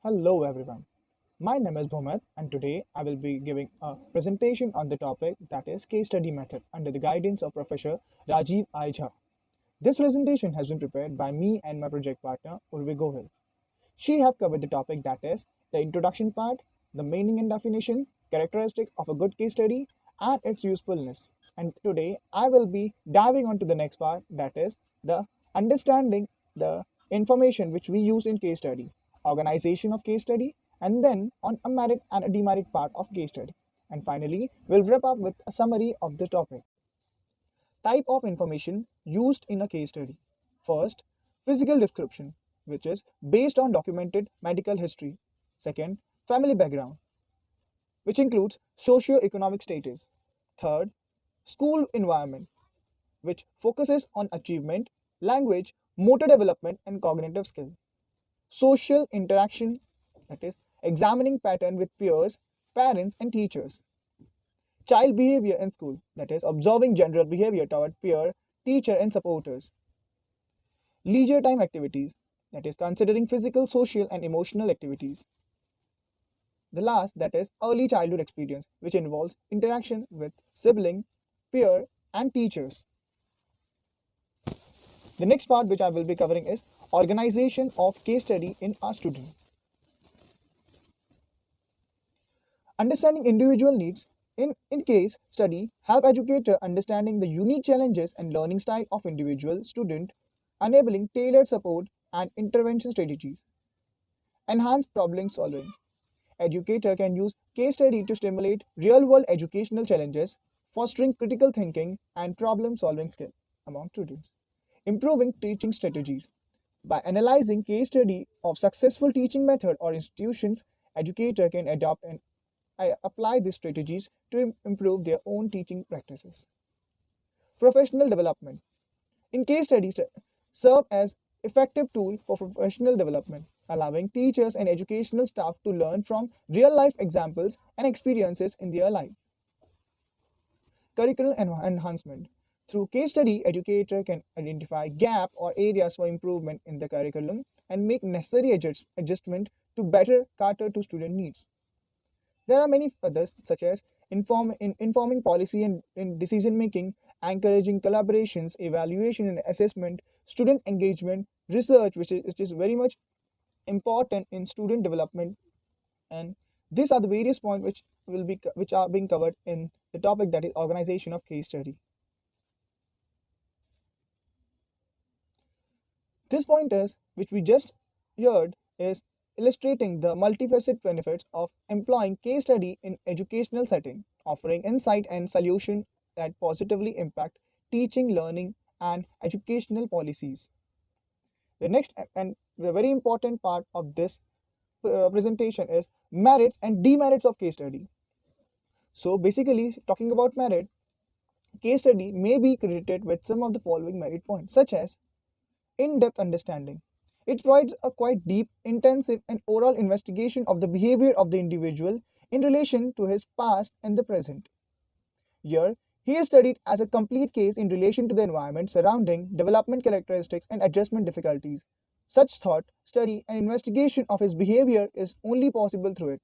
Hello everyone. My name is Bhumit and today I will be giving a presentation on the topic that is case study method under the guidance of Professor Rajeev I.Jha. This presentation has been prepared by me and my project partner Urvi Gohil. She have covered the topic that is the introduction part, the meaning and definition, characteristic of a good case study and its usefulness. And today I will be diving on to the next part that is the understanding the information which we use in case study, organization of case study, and then on a merit and a demerit part of case study. And finally, we'll wrap up with a summary of the topic. Type of information used in a case study. First, physical description, which is based on documented medical history. Second, family background, which includes socio-economic status. Third, school environment, which focuses on achievement, language, motor development, and cognitive skill. Social interaction, that is, examining pattern with peers, parents, and teachers. Child behavior in school, that is, observing general behavior toward peer, teacher, and supporters. Leisure time activities, that is, considering physical, social, and emotional activities. The last, that is, early childhood experience, which involves interaction with sibling, peer, and teachers. The next part which I will be covering is organization of case study in a student. Understanding individual needs in case study help educator understanding the unique challenges and learning style of individual student, enabling tailored support and intervention strategies. Enhance problem solving. Educator can use case study to stimulate real-world educational challenges, fostering critical thinking and problem-solving skill among students. Improving teaching strategies. By analyzing case study of successful teaching method or institutions, educator can adopt and apply these strategies to improve their own teaching practices. Professional development. In case studies serve as effective tool for professional development, allowing teachers and educational staff to learn from real-life examples and experiences in their life. Curriculum enhancement. Through case study, educator can identify gap or areas for improvement in the curriculum and make necessary adjustment to better cater to student needs. There are many others, such as informing policy and in decision making, encouraging collaborations, evaluation and assessment, student engagement, research, which is very much important in student development. And these are the various points which are being covered in the topic that is organization of case study. This pointers, which we just heard, is illustrating the multifaceted benefits of employing case study in educational setting, offering insight and solution that positively impact teaching, learning, and educational policies. The next and the very important part of this presentation is merits and demerits of case study. So basically, talking about merit, case study may be credited with some of the following merit points, such as in-depth understanding. It provides a quite deep, intensive, and oral investigation of the behavior of the individual in relation to his past and the present. Here, he is studied as a complete case in relation to the environment surrounding development characteristics and adjustment difficulties. Such thought, study, and investigation of his behavior is only possible through it.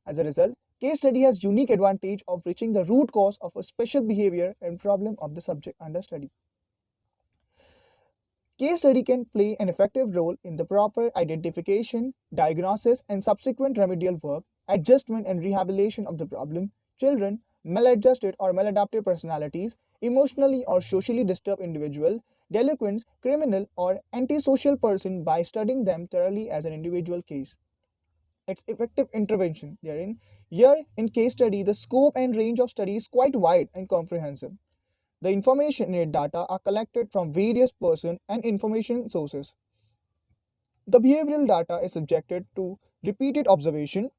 As a result, case study has unique advantage of reaching the root cause of a special behavior and problem of the subject under study. Case study can play an effective role in the proper identification, diagnosis, and subsequent remedial work, adjustment and rehabilitation of the problem, children, maladjusted or maladaptive personalities, emotionally or socially disturbed individual, delinquents, criminal, or antisocial person by studying them thoroughly as an individual case. Its effective intervention therein. Here in case study, the scope and range of study is quite wide and comprehensive. The information and data are collected from various person and information sources. The behavioral data is subjected to repeated observation.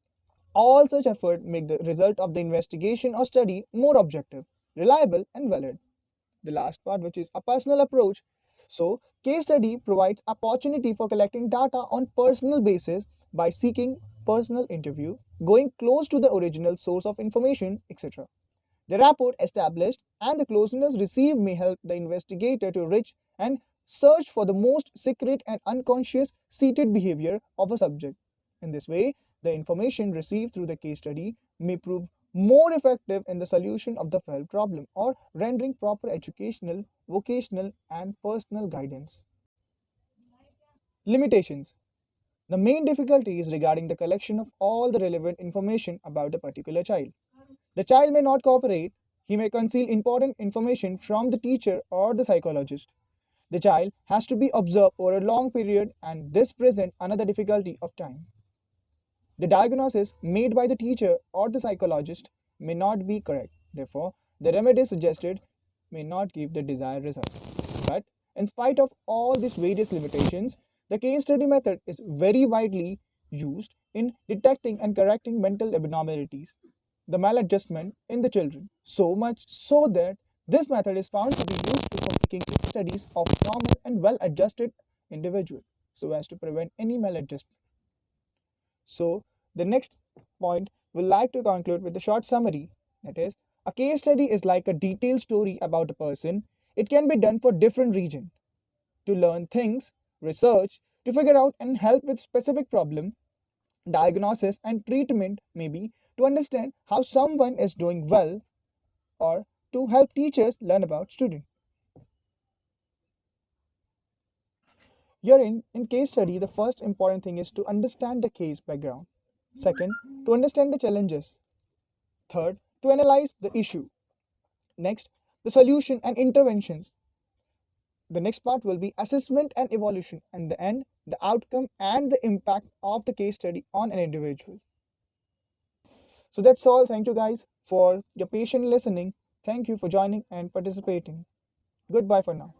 All such effort make the result of the investigation or study more objective, reliable, and valid. The last part, which is a personal approach. So, case study provides opportunity for collecting data on personal basis by seeking personal interview, going close to the original source of information, etc. The rapport established and the closeness received may help the investigator to reach and search for the most secret and unconscious seated behavior of a subject. In this way, the information received through the case study may prove more effective in the solution of the felt problem or rendering proper educational, vocational, and personal guidance. Limitations. The main difficulty is regarding the collection of all the relevant information about the particular child. The child may not cooperate, he may conceal important information from the teacher or the psychologist. The child has to be observed over a long period, and this presents another difficulty of time. The diagnosis made by the teacher or the psychologist may not be correct. Therefore, the remedy suggested may not give the desired result. But in spite of all these various limitations, the case study method is very widely used in detecting and correcting mental abnormalities, the maladjustment in the children, so much so that this method is found to be useful for making case studies of normal and well adjusted individuals so as to prevent any maladjustment. So, the next point we'd like to conclude with a short summary. That is, a case study is like a detailed story about a person. It can be done for different regions to learn things, research, to figure out and help with specific problem, diagnosis and treatment, maybe to understand how someone is doing well or to help teachers learn about students. Here in case study, the first important thing is to understand the case background. Second, to understand the challenges. Third, to analyze the issue. Next, the solution and interventions. The next part will be assessment and evaluation, and the end, the outcome and the impact of the case study on an individual. So that's all. Thank you guys for your patient listening. Thank you for joining and participating. Goodbye for now.